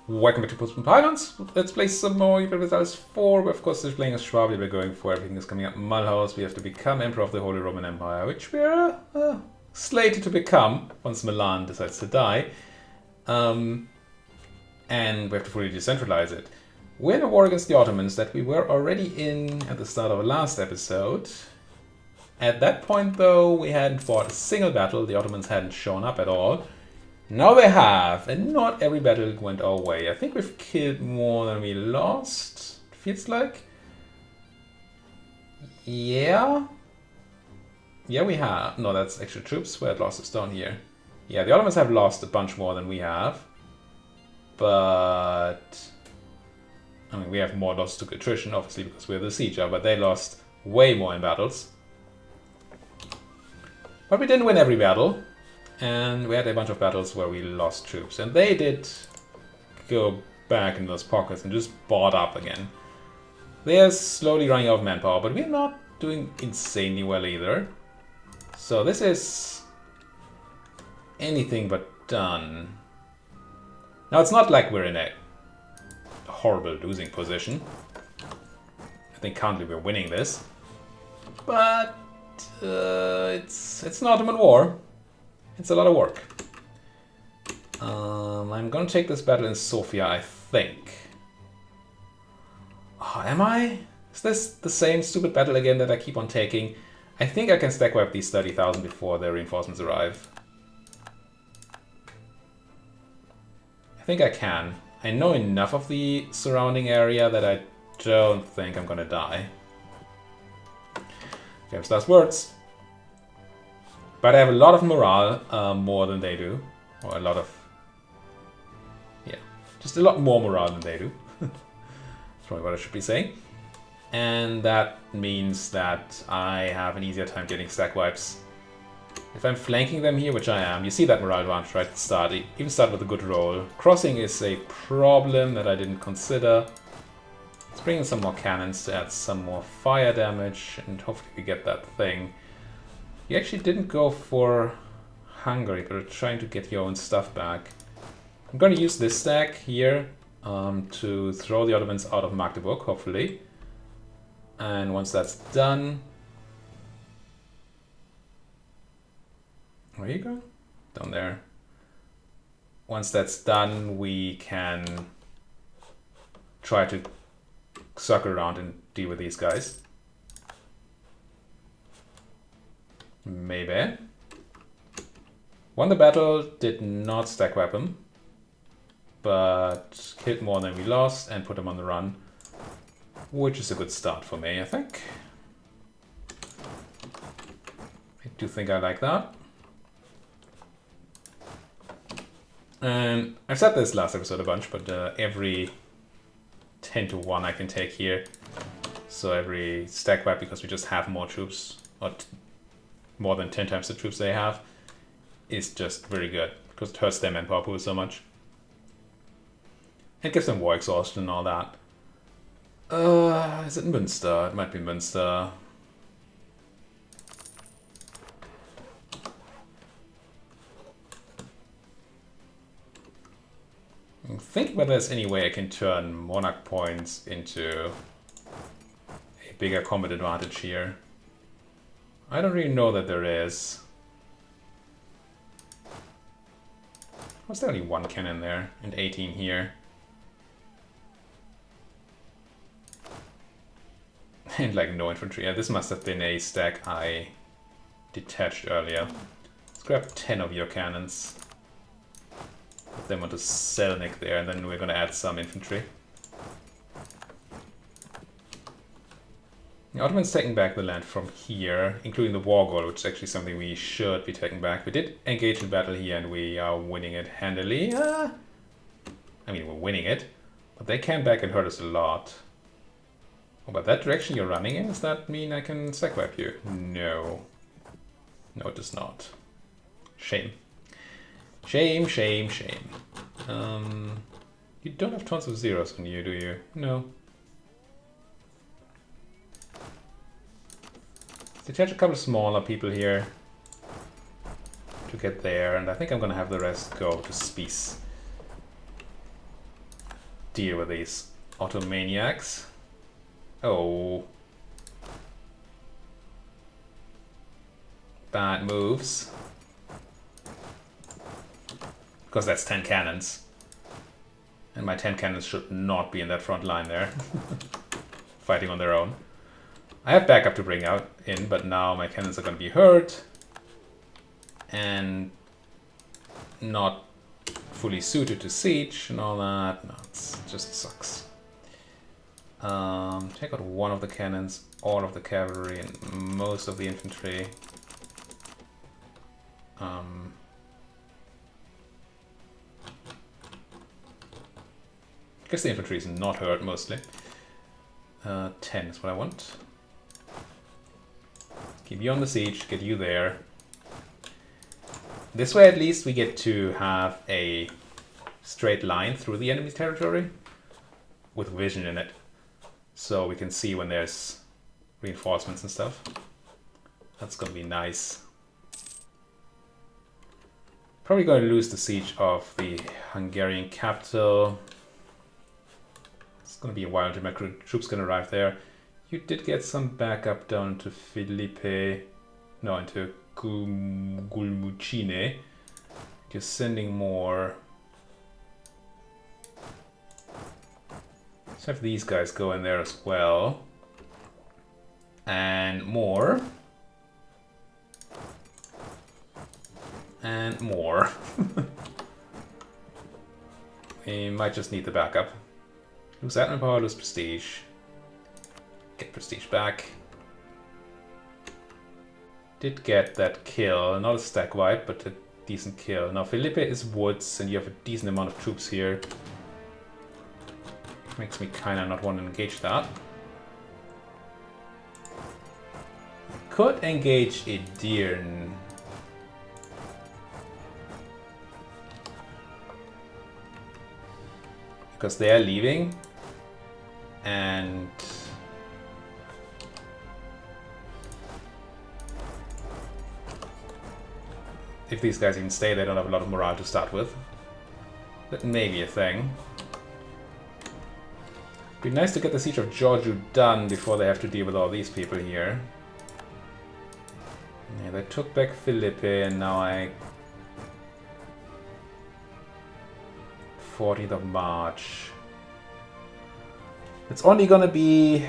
Welcome back to Postman Pylons. Let's play some more Europa Universalis IV. We're of course still playing as Schwabia. We're going for everything that's coming up. Mulhouse. We have to become Emperor of the Holy Roman Empire, which we're slated to become once Milan decides to die. And we have to fully decentralize it. We're in a war against the Ottomans that we were already in at the start of the last episode. At that point, though, we hadn't fought a single battle. The Ottomans hadn't shown up at all. Now they have, and not every battle went our way. I think we've killed more than we lost, it feels like. Yeah, we have. No, that's extra troops. We're at losses down here. Yeah, the Ottomans have lost a bunch more than we have. But I mean, we have more losses to attrition, obviously, because we're the sieger, but they lost way more in battles. But we didn't win every battle. And we had a bunch of battles where we lost troops. And they did go back in those pockets and just bought up again. They're slowly running out of manpower, but we're not doing insanely well either. So this is anything but done. Now it's not like we're in a horrible losing position. I think currently we're winning this. But it's an Ottoman war. It's a lot of work. I'm gonna take this battle in Sofia, I think. Oh, am I? Is this the same stupid battle again that I keep on taking? I think I can stack wipe these 30,000 before the reinforcements arrive. I think I can. I know enough of the surrounding area that I don't think I'm gonna die. Famous last words. But I have a lot of morale, more than they do. Or a lot of... yeah, just a lot more morale than they do. That's probably what I should be saying. And that means that I have an easier time getting stack wipes. If I'm flanking them here, which I am, you see that morale advantage right at the start. Even start with a good roll. Crossing is a problem that I didn't consider. Let's bring in some more cannons to add some more fire damage. And hopefully we get that thing. You actually didn't go for Hungary, but are trying to get your own stuff back. I'm going to use this stack here to throw the Ottomans out of Magdeburg, hopefully. And once that's done... where are you going? Down there. Once that's done, we can try to circle around and deal with these guys. Maybe. Won the battle, did not stack wipe him, but killed more than we lost and put him on the run, which is a good start for me, I think. I do think I like that. And I've said this last episode a bunch, but every 10 to 1 I can take here. So every stack wipe, because we just have more troops, or more than 10 times the troops they have, is just very good, because it hurts their manpower pool so much. It gives them war exhaustion and all that. Is it Münster? It might be Münster. I'm thinking whether there's any way I can turn monarch points into a bigger combat advantage here. I don't really know that there is. Was there only one cannon there and 18 here? And like no infantry. Yeah, this must have been a stack I detached earlier. Let's grab 10 of your cannons. Put them onto Selnik there, and then we're gonna add some infantry. The Ottomans taking back the land from here, including the war goal, which is actually something we should be taking back. We did engage in battle here and we are winning it handily. I mean, we're winning it, but they came back and hurt us a lot. Oh, but that direction you're running in, does that mean I can sack wipe you? No. No, it does not. Shame. Shame, shame, shame. You don't have tons of zeros on you, do you? No. Detach a couple of smaller people here to get there, and I think I'm gonna have the rest go to Spies. deal with these Ottomaniacs. Oh. Bad moves. Because that's 10 cannons. And my 10 cannons should not be in that front line there. Fighting on their own. I have backup to bring out in, but now my cannons are going to be hurt. And not fully suited to siege and all that. No, it just sucks. Take out one of the cannons, all of the cavalry, and most of the infantry. I guess the infantry is not hurt mostly. 10 is what I want. Keep you on the siege, get you there. This way at least we get to have a straight line through the enemy territory with vision in it. So we can see when there's reinforcements and stuff. That's gonna be nice. Probably going to lose the siege of the Hungarian capital. It's going to be a while until my troops can arrive there. You did get some backup down to Filipe. No, into Gulmucine. You're sending more. Let's have these guys go in there as well. And more. And more. We might just need the backup. Lose admin power, lose prestige. Get prestige back. Did get that kill. Not a stack wipe, but a decent kill. Now Felipe is woods, and you have a decent amount of troops here. Makes me kinda not want to engage that. Could engage Edirne. Because they are leaving, and if these guys even stay, they don't have a lot of morale to start with. That may be a thing. Be nice to get the siege of Giorgio done before they have to deal with all these people here. Yeah, they took back Felipe, and now 14th of March. It's only gonna be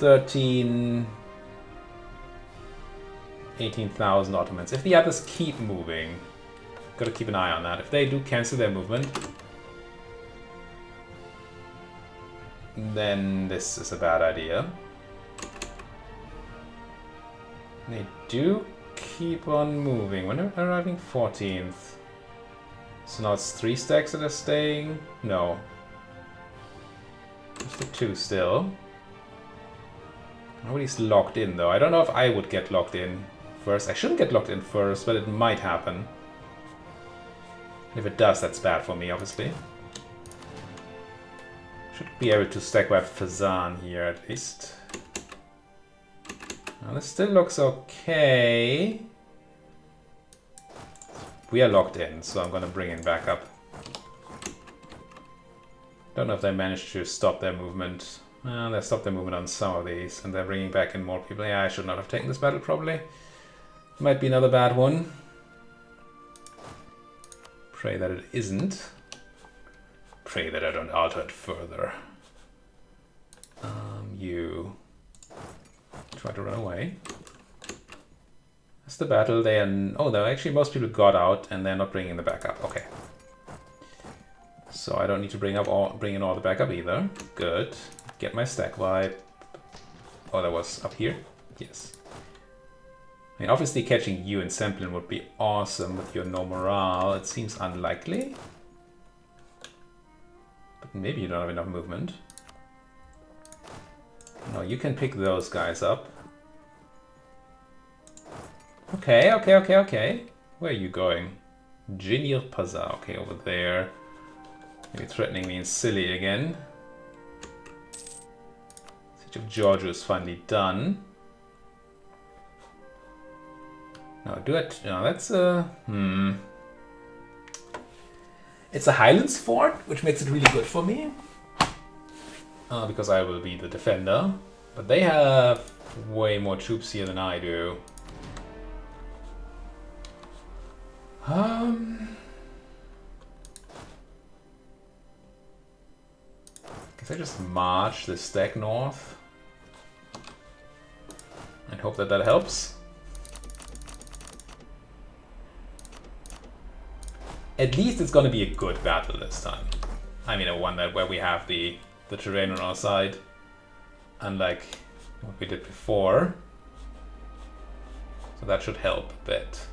18,000 Ottomans. If the others keep moving, gotta keep an eye on that. If they do cancel their movement, then this is a bad idea. They do keep on moving. When are arriving? 14th. So now it's 3 stacks that are staying? No. Just the 2 still. Nobody's locked in though. I don't know if I would get locked in first. I shouldn't get locked in first, but it might happen. If it does, that's bad for me, obviously. Should be able to stack wipe Fazan here at least. Now this still looks okay. We are locked in, so I'm gonna bring in backup. Don't know if they managed to stop their movement. They stopped their movement on some of these, and they're bringing back in more people. Yeah, I should not have taken this battle, probably. Might be another bad one. Pray that it isn't. Pray that I don't alter it further. You try to run away. That's the battle. They are... Oh, no, actually most people got out and they're not bringing the backup. Okay. So I don't need to bring in all the backup either. Good. Get my stack wipe. Oh, that was up here? Yes. I mean, obviously catching you in Semplin would be awesome with your no morale. It seems unlikely. But maybe you don't have enough movement. No, you can pick those guys up. Okay, okay, okay, okay. Where are you going? Genir Paza. Okay, over there. Maybe threatening me and silly again. Siege of Giorgio is finally done. No, do it. No, that's It's a Highlands fort, which makes it really good for me. Because I will be the defender. But they have way more troops here than I do. Guess I just march this stack north. And hope that that helps. At least it's gonna be a good battle this time. I mean, a one that where we have the terrain on our side, unlike what we did before. So that should help a bit.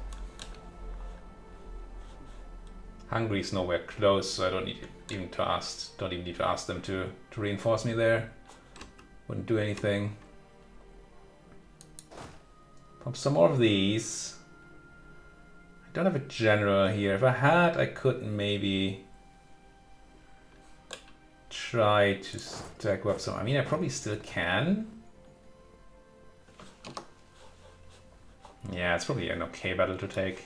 Hungary's nowhere close, so I don't even need to ask them to reinforce me there. Wouldn't do anything. Pump some more of these. I don't have a general here. If I had, I could maybe try to stack up some. I mean, I probably still can. Yeah, it's probably an okay battle to take.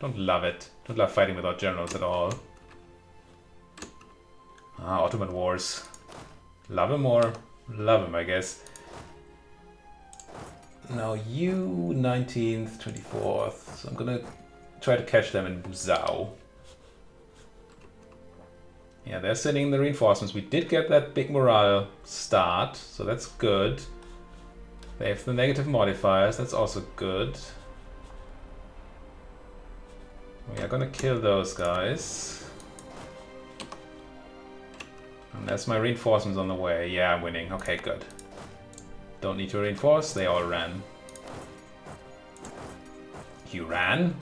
Don't love it. Don't love fighting without generals at all. Ottoman Wars. Love him or love him, I guess. Now you 19th, 24th. So I'm gonna try to catch them in Buzau. Yeah, they're sending the reinforcements. We did get that big morale start, so that's good. They have the negative modifiers, that's also good. We are gonna kill those guys. And there's my reinforcements on the way. Yeah, I'm winning. Okay, good. Don't need to reinforce, they all ran. You ran?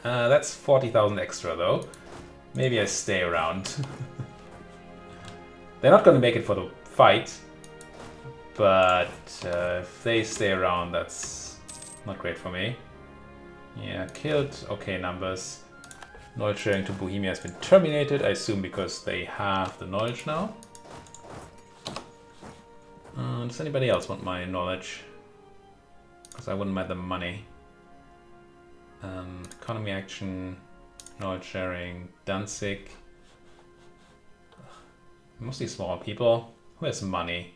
That's 40,000 extra though. Maybe I stay around. They're not gonna make it for the fight. But if they stay around, that's not great for me. Yeah, killed. Okay, numbers. Knowledge sharing to Bohemia has been terminated, I assume because they have the knowledge now. Does anybody else want my knowledge? Because I wouldn't mind the money. Economy action, knowledge sharing, Danzig. Mostly small people. Who has money?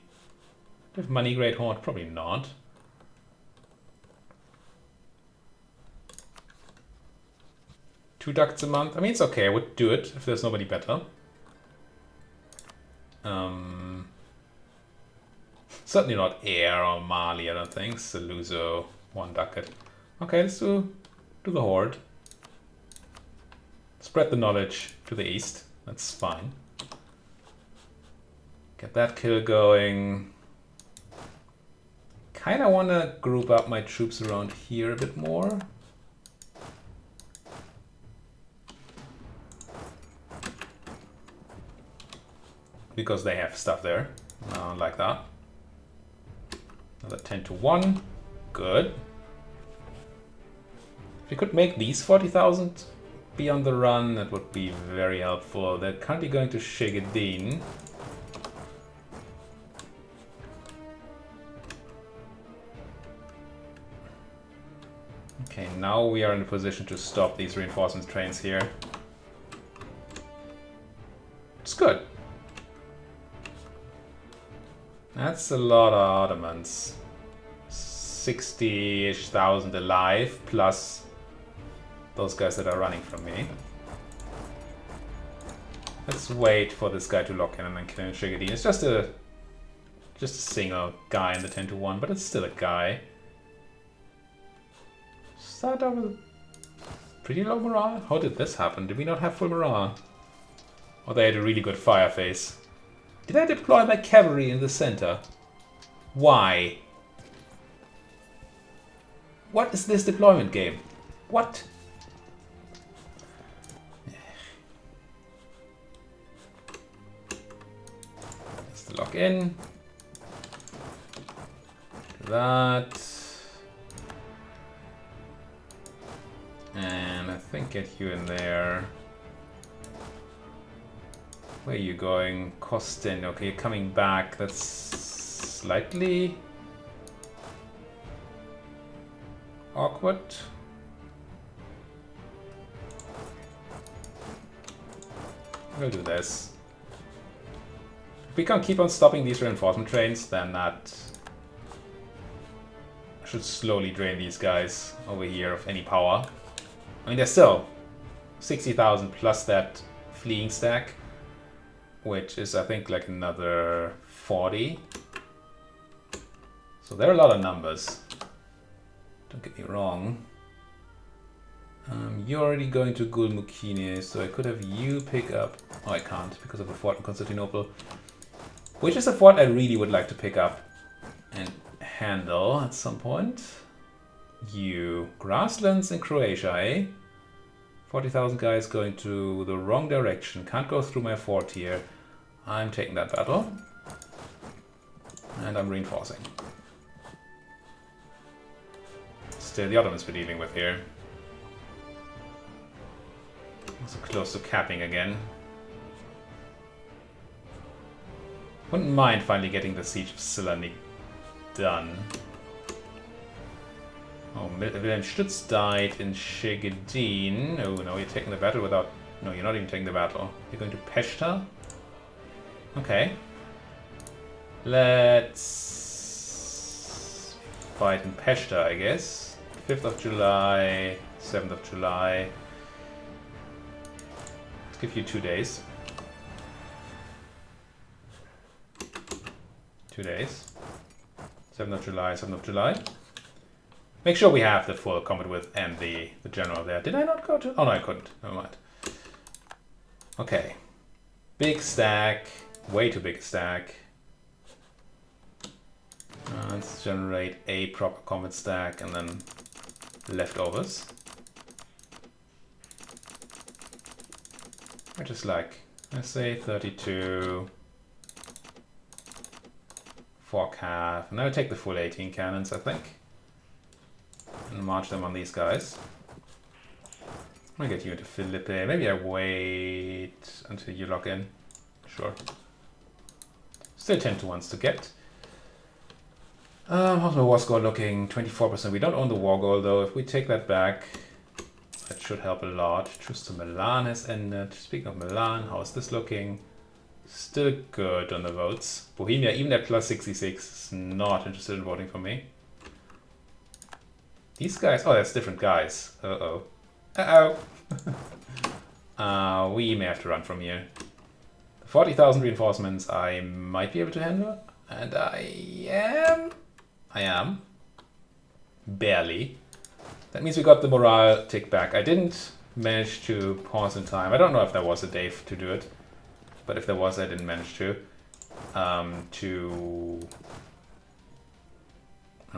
Do you have money, Great Horde? Probably not. Two ducats a month? I mean, it's okay. I would do it if there's nobody better. Certainly not Air or Mali, I don't think. Saluzzo, 1 ducat. Okay, let's do the Horde. Spread the knowledge to the east. That's fine. Get that kill going. Kinda wanna group up my troops around here a bit more. Because they have stuff there, like that. Another 10 to 1, good. If we could make these 40,000 be on the run, that would be very helpful. They're currently going to Shigadin. Okay, now we are in a position to stop these reinforcement trains here. It's good. That's a lot of Ottomans. 60-ish thousand alive, plus those guys that are running from me. Let's wait for this guy to lock in and then kill him in Shigadin. It's just a single guy in the 10 to 1, but it's still a guy. Start out with pretty low morale. How did this happen? Did we not have full morale? Or they had a really good fire phase. Did I deploy my cavalry in the center? Why? What is this deployment game? What? Let's lock in. Do that. And I think get you in there. Where are you going? Costin. Okay, you're coming back. That's slightly awkward. we'll do this. If we can keep on stopping these reinforcement trains, then that should slowly drain these guys over here of any power. I mean, they're still 60,000 plus that fleeing stack, which is, I think, like another 40. So there are a lot of numbers. Don't get me wrong. You're already going to Gulmukine, so I could have you pick up... Oh, I can't, because of the fort in Constantinople. Which is a fort I really would like to pick up and handle at some point. You. Grasslands in Croatia, eh? 40,000 guys going to the wrong direction. Can't go through my fort here. I'm taking that battle. And I'm reinforcing. Still the Ottomans we're dealing with here. So close to capping again. Wouldn't mind finally getting the Siege of Selanik done. Oh, Wilhelm Stutz died in Szegedin. Oh no, you're taking the battle without... No, you're not even taking the battle. You're going to Peshta? Okay. Let's fight in Peshta, I guess. 5th of July, 7th of July. Let's give you 2 days. 2 days. 7th of July, 7th of July. Make sure we have the full combat width and the general there. Did I not go to... Oh no, I couldn't. Never mind. Okay. Big stack. Way too big a stack. Let's generate a proper combat stack and then leftovers. Which is like, let's say 32... 4 cav. And I'll take the full 18 cannons, I think. And march them on these guys. I'm gonna get you into Philippe. Maybe I wait until you lock in. Sure. Still 10 to 1s to get. How's my war score looking? 24%. We don't own the war goal though. If we take that back, that should help a lot. Truce to Milan has ended. Speaking of Milan, how is this looking? Still good on the votes. Bohemia, even at plus 66, is not interested in voting for me. These guys, oh, that's different guys. Uh-oh. Uh-oh. We may have to run from here. 40,000 reinforcements I might be able to handle. And I am. Barely. That means we got the morale tick back. I didn't manage to pause in time. I don't know if there was a day to do it. But if there was, I didn't manage to. Oh,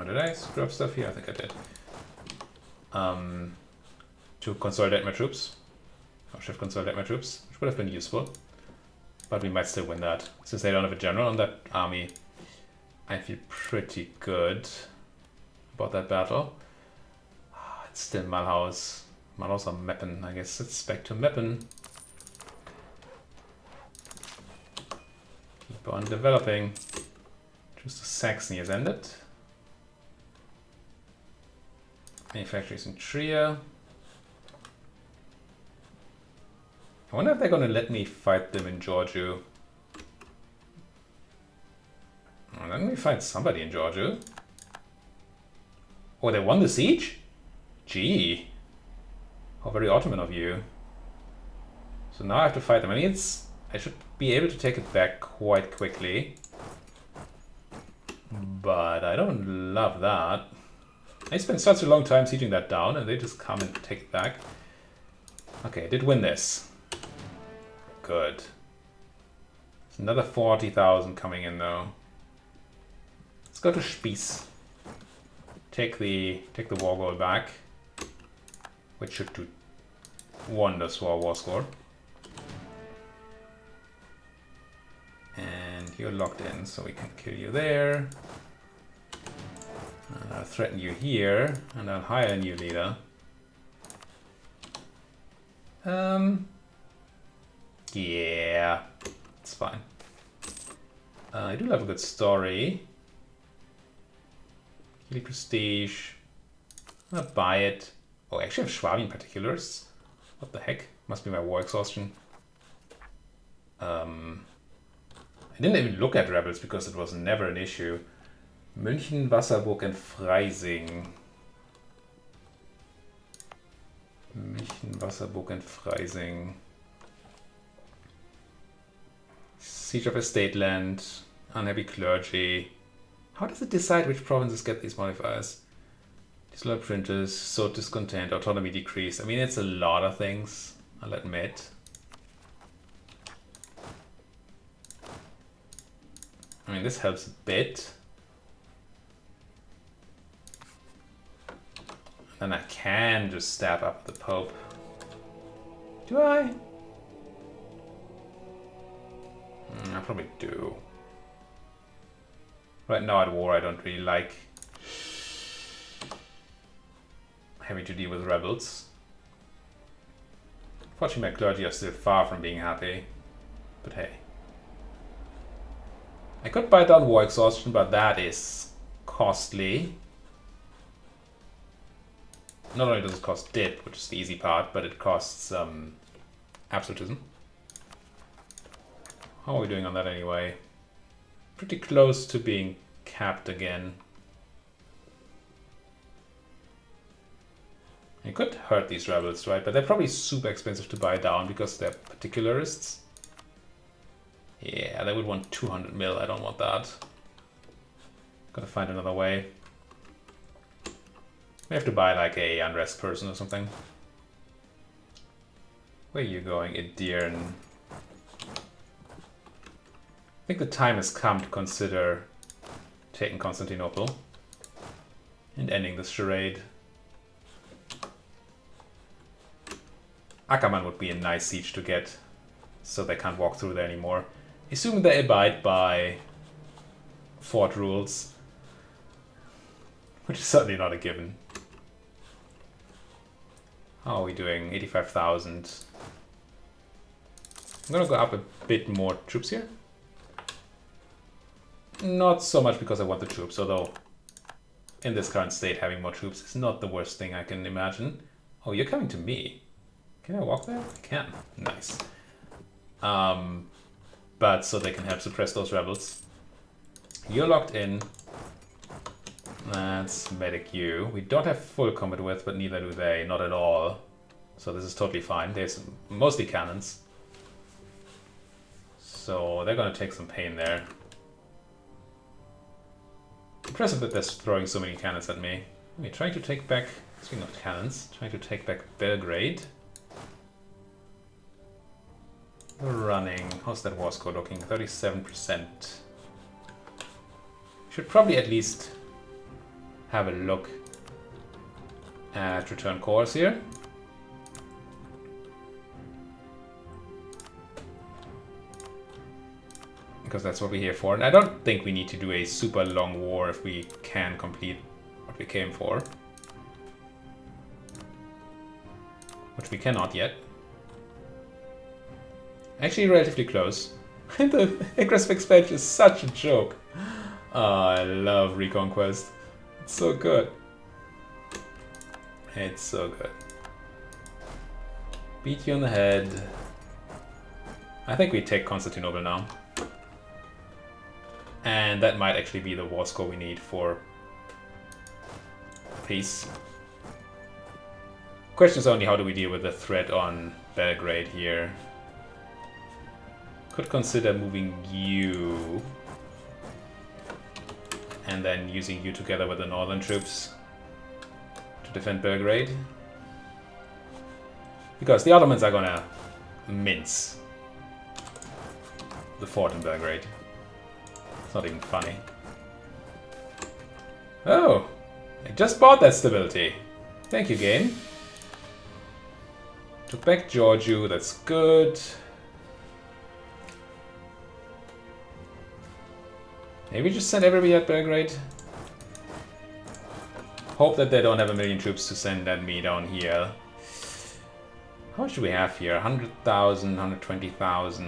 did I screw up stuff here? I think I did. To consolidate my troops. Or shift consolidate my troops, which would have been useful. But we might still win that. Since they don't have a general on that army, I feel pretty good about that battle. It's still Mulhouse. Mulhouse or Meppen, I guess. It's back to Meppen. Keep on developing. Truce to Saxony has ended. Manufacturers in Trier. I wonder if they're going to let me fight them in Georgia. Let me fight somebody in Georgia. Oh, they won the siege? Gee. How very Ottoman of you. So now I have to fight them. I mean, I should be able to take it back quite quickly. But I don't love that. I spent such a long time sieging that down and they just come and take it back. Okay, I did win this. Good. There's another 40,000 coming in though. Let's go to Spieß. Take the war goal back. Which should do wonders for our war score. And you're locked in, so we can kill you there. And I'll threaten you here, and I'll hire a new leader. Yeah, it's fine. I do have a good story. Really prestige. I'm gonna buy it. Oh, I actually have Schwabian particulars. What the heck? Must be my war exhaustion. I didn't even look at rebels because it was never an issue. München, Wasserburg and Freising. München, Wasserburg and Freising. Siege of Estate Land. Unhappy clergy. How does it decide which provinces get these modifiers? Disloyal printers, sowed discontent, autonomy decreased. I mean, it's a lot of things, I'll admit. I mean, this helps a bit. Then I can just stab up the Pope. Do I? I probably do. Right now at war, I don't really like having to deal with rebels. Fortunately, my clergy are still far from being happy. But hey. I could buy down war exhaustion, but that is costly. Not only does it cost dip, which is the easy part, but it costs absolutism. How are we doing on that anyway? Pretty close to being capped again. You could hurt these rebels, right? But they're probably super expensive to buy down because they're particularists. Yeah, they would want 200 mil. I don't want that. Gotta find another way. We have to buy like a unrest person or something. Where are you going, Edirne? I think the time has come to consider taking Constantinople and ending this charade. Ackermann would be a nice siege to get, so they can't walk through there anymore. Assuming they abide by fort rules, which is certainly not a given. How are we doing? 85,000. I'm gonna go up a bit more troops here. Not so much because I want the troops, although in this current state having more troops is not the worst thing I can imagine. Oh, you're coming to me. Can I walk there? I can. Nice. But so they can help suppress those rebels. You're locked in. That's medic you. We don't have full combat width, but neither do they. Not at all. So this is totally fine. There's mostly cannons. So they're going to take some pain there. Impressive that they're throwing so many cannons at me. We're trying to take back... Speaking of cannons, trying to take back Belgrade. Running. How's that war score looking? 37%. Should probably at least have a look at return cores here. Because that's what we're here for. And I don't think we need to do a super long war if we can complete what we came for. Which we cannot yet. Actually, relatively close. The aggressive expansion is such a joke. Oh, I love Reconquest. It's so good. It's so good. Beat you on the head. I think we take Constantinople now. And that might actually be the war score we need for peace. Question is only how do we deal with the threat on Belgrade here. Could consider moving you and then using you together with the northern troops to defend Belgrade. Because the Ottomans are gonna mince the fort in Belgrade. It's not even funny. Oh, I just bought that stability. Thank you, game. Took back Georgiou, that's good. Maybe just send everybody at Belgrade. Hope that they don't have a million troops to send at me down here. How much do we have here? 100,000, 120,000,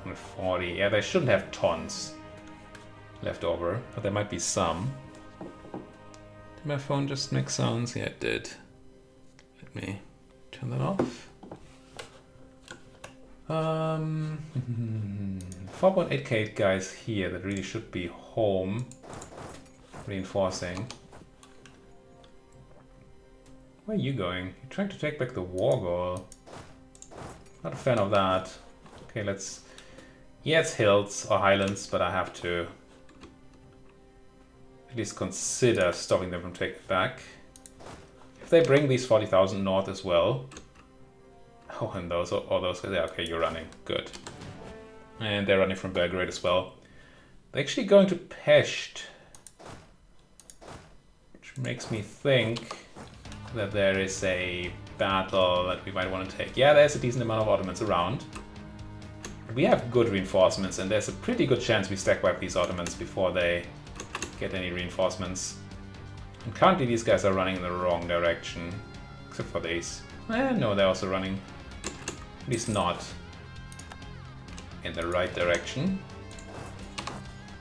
140. Yeah, they shouldn't have tons left over, but there might be some. Did my phone just make sounds? Yeah, it did. Let me turn that off. 4.8k guys here that really should be home reinforcing. Where are you going? You're trying to take back the war goal. Not a fan of that. Okay, let's... Yeah, it's hills or highlands, but I have to at least consider stopping them from taking it back. If they bring these 40,000 north as well... Oh, and those, all those guys... Yeah, okay, you're running. Good. And they're running from Belgrade as well. They're actually going to Pest. Which makes me think that there is a battle that we might want to take. Yeah, there's a decent amount of Ottomans around. We have good reinforcements, and there's a pretty good chance we stack wipe these Ottomans before they get any reinforcements. And currently these guys are running in the wrong direction. Except for these. No, they're also running. At least not in the right direction.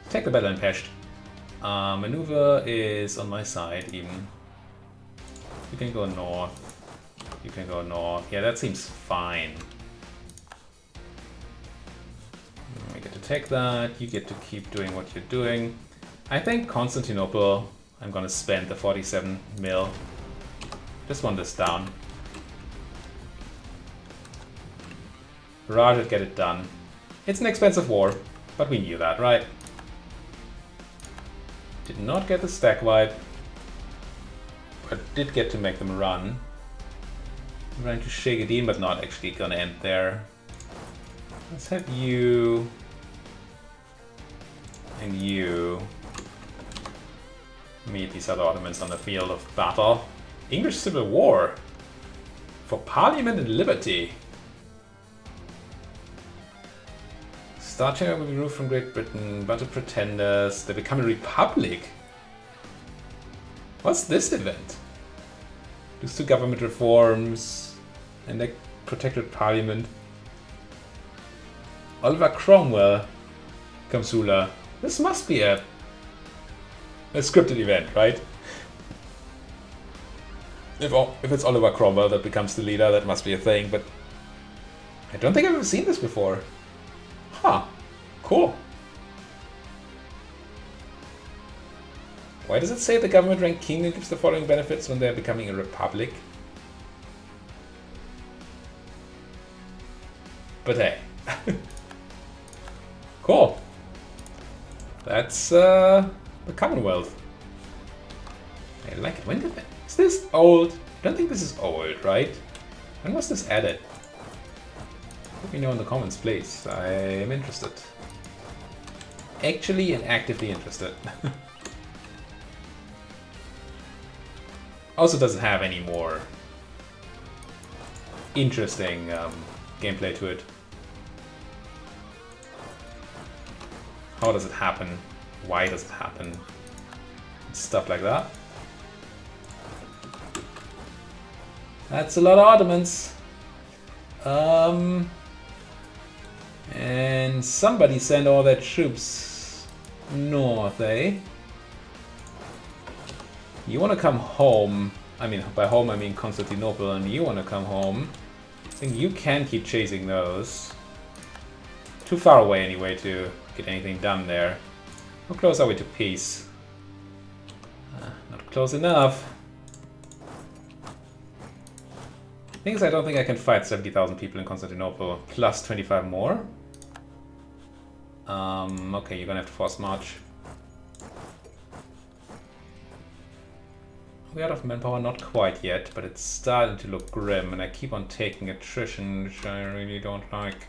Take the battle in Pest. Maneuver is on my side even. You can go north. You can go north. Yeah, that seems fine. We get to take that. You get to keep doing what you're doing. I think Constantinople, I'm gonna spend the 47 mil. Just want this down. Rajat, get it done. It's an expensive war, but we knew that, right? Did not get the stack wipe, but did get to make them run. I'm trying to shake it in, but not actually gonna end there. Let's have you and you meet these other Ottomans on the field of battle. English Civil War for Parliament and Liberty. Starting will be removed from Great Britain, but the pretenders, they become a republic. What's this event? Lose to government reforms, and they protected parliament. Oliver Cromwell, Kamsula. This must be a scripted event, right? If it's Oliver Cromwell that becomes the leader, that must be a thing, but I don't think I've ever seen this before. Huh, cool. Why does it say the government rank kingdom gives the following benefits when they're becoming a republic? But hey. Cool. That's the Commonwealth. I like it. When did that... Is this old? I don't think this is old, right? When was this added? Let me know in the comments, please. I am interested. Actually and actively interested. Also doesn't have any more interesting gameplay to it. How does it happen? Why does it happen? Stuff like that. That's a lot of Ottomans. And somebody sent all their troops north, eh? You want to come home. I mean, by home I mean Constantinople, and you want to come home. I think you can keep chasing those. Too far away anyway to get anything done there. How close are we to peace? Not close enough. Thing is, I don't think I can fight 70,000 people in Constantinople, plus 25 more. Okay, you're gonna have to force march. We're out of manpower, not quite yet, but it's starting to look grim, and I keep on taking attrition, which I really don't like.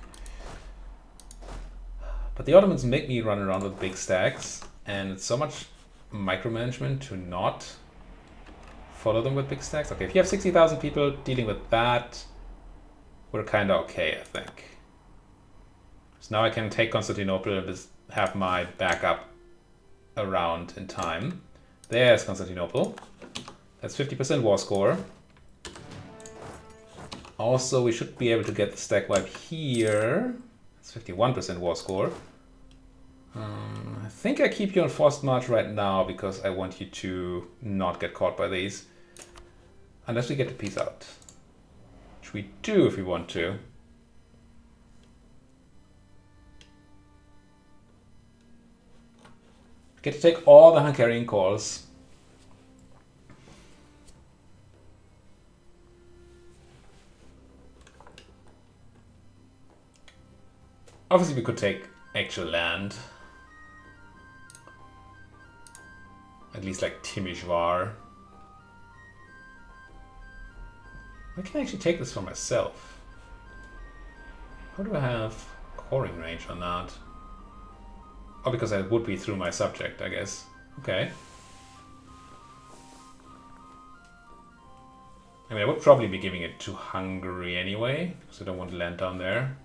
But the Ottomans make me run around with big stacks, and it's so much micromanagement to not follow them with big stacks. Okay, if you have 60,000 people dealing with that, we're kind of okay, I think. So now I can take Constantinople and just have my backup around in time. There's Constantinople. That's 50% war score. Also, we should be able to get the stack wipe here. That's 51% war score. I think I keep you on forced march right now because I want you to not get caught by these. Unless we get to peace out. Which we do if we want to. Get to take all the Hungarian calls. Obviously, we could take actual land. At least like Timișoara. I can actually take this for myself. How do I have coring range on that? Oh, because that would be through my subject, I guess. Okay. I mean, I would probably be giving it to Hungary anyway, because I don't want to land down there.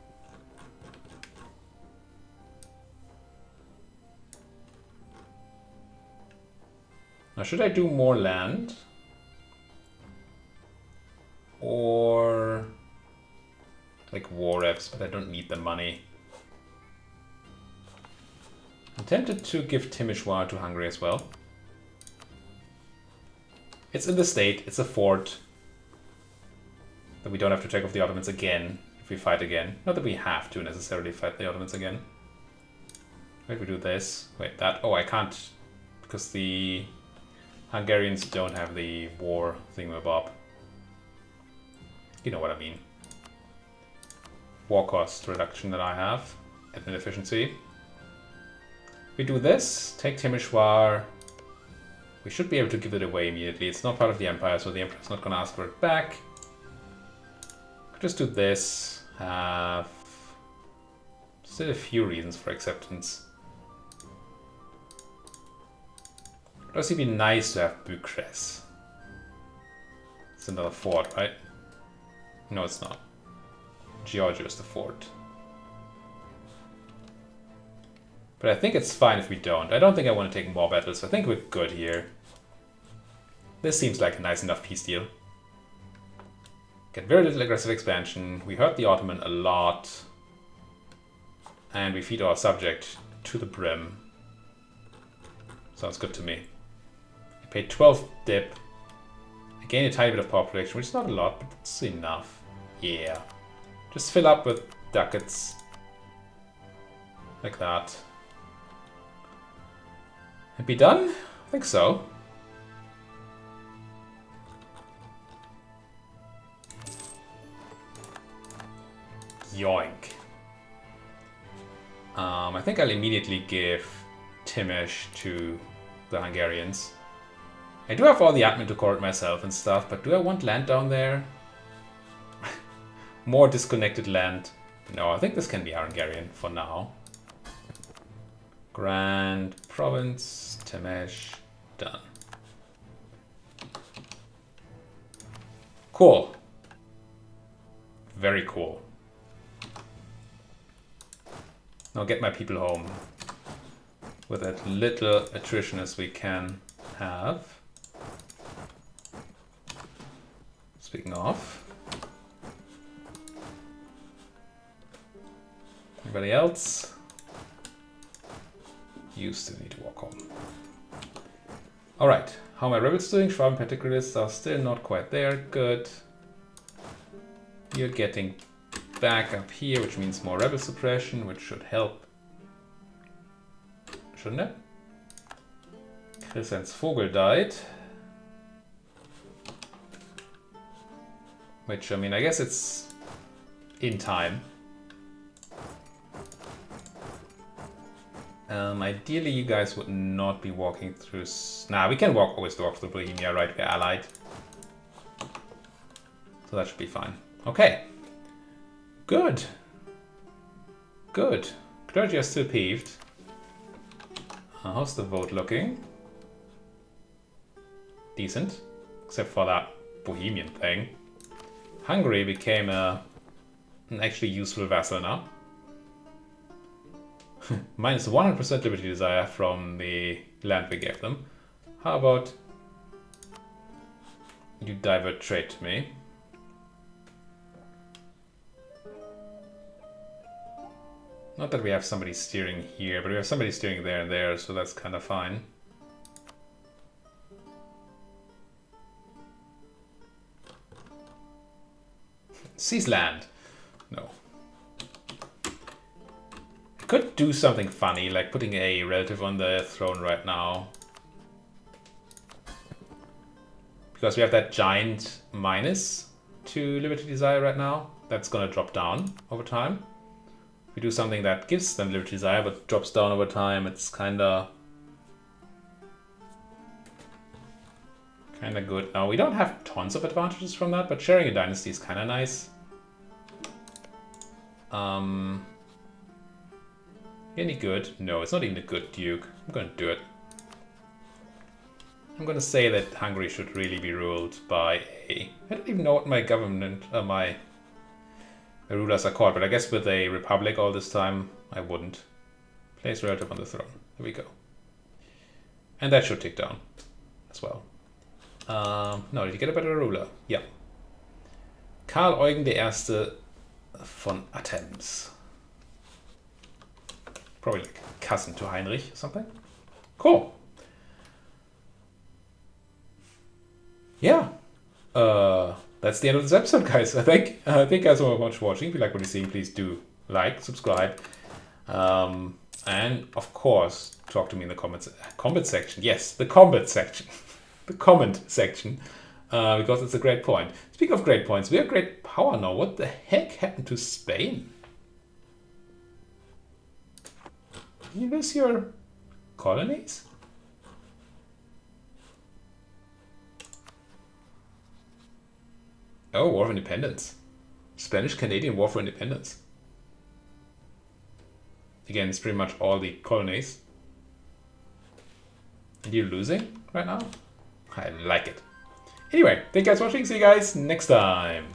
Now, should I do more land? Or like war reps, but I don't need the money. I'm tempted to give Timișoara to Hungary as well. It's in the state, it's a fort. That we don't have to take off the Ottomans again if we fight again. Not that we have to necessarily fight the Ottomans again. Wait, we do this. Wait, that. Oh, I can't. Because the Hungarians don't have the war thingamabob. You know what I mean. War cost reduction that I have. Admin efficiency. We do this. Take Timișoara. We should be able to give it away immediately. It's not part of the Empire, so the Empire's not going to ask for it back. Just do this. Have still a few reasons for acceptance. It would also be nice to have Bucharest. It's another fort, right? No, it's not. Georgia is the fort. But I think it's fine if we don't. I don't think I want to take more battles, so I think we're good here. This seems like a nice enough peace deal. Get very little aggressive expansion. We hurt the Ottoman a lot. And we feed our subject to the brim. Sounds good to me. I paid 12 dip. I gain a tiny bit of population, which is not a lot, but it's enough. Yeah. Just fill up with ducats. Like that. And be done? I think so. Yoink. I think I'll immediately give Timish to the Hungarians. I do have all the admin to core it myself and stuff, but do I want land down there? More disconnected land. No, I think this can be Hungarian for now. Grand Province, Timish, done. Cool. Very cool. Now get my people home with as little attrition as we can have. Speaking of. Anybody else? You still need to walk home. Alright, how are my rebels doing? Schwaben particularists are still not quite there. Good. You're getting back up here, which means more rebel suppression, which should help. Shouldn't it? Christian's Vogel died. Which, I mean, I guess it's in time. Ideally, you guys would not be walking through... Nah, we can always walk through Bohemia, right? We're allied. So that should be fine. Okay. Good. Good. Clergy are still peeved. How's the vote looking? Decent. Except for that Bohemian thing. Hungary became an actually useful vassal now. Minus 100% liberty desire from the land we gave them. How about you divert trade to me? Not that we have somebody steering here, but we have somebody steering there and there, so that's kind of fine. Seize land. No. Could do something funny, like putting a relative on the throne right now. Because we have that giant minus to Liberty Desire right now. That's gonna drop down over time. If we do something that gives them Liberty Desire but drops down over time, it's kinda good. Now, we don't have tons of advantages from that, but sharing a dynasty is kinda nice. Any good? No, it's not even a good duke. I'm gonna do it. I'm gonna say that Hungary should really be ruled by a... I don't even know what my government, my rulers are called, but I guess with a republic all this time, I wouldn't. Place relative on the throne. There we go. And that should tick down as well. No, did you get a better ruler? Yeah. Karl Eugen I von Attems. Probably like cousin to Heinrich or something. Cool. Yeah. That's the end of this episode, guys. Thank you guys so much for watching. If you like what you're seeing, please do like, subscribe. And of course, talk to me in the comment section. Yes, the comment section. The comment section. Because it's a great point. Speaking of great points, we have great power now. What the heck happened to Spain? Did you lose your colonies? Oh, War of Independence. Spanish-Canadian War for Independence. Again, it's pretty much all the colonies. And you're losing right now? I like it. Anyway, thank you guys for watching. See you guys next time.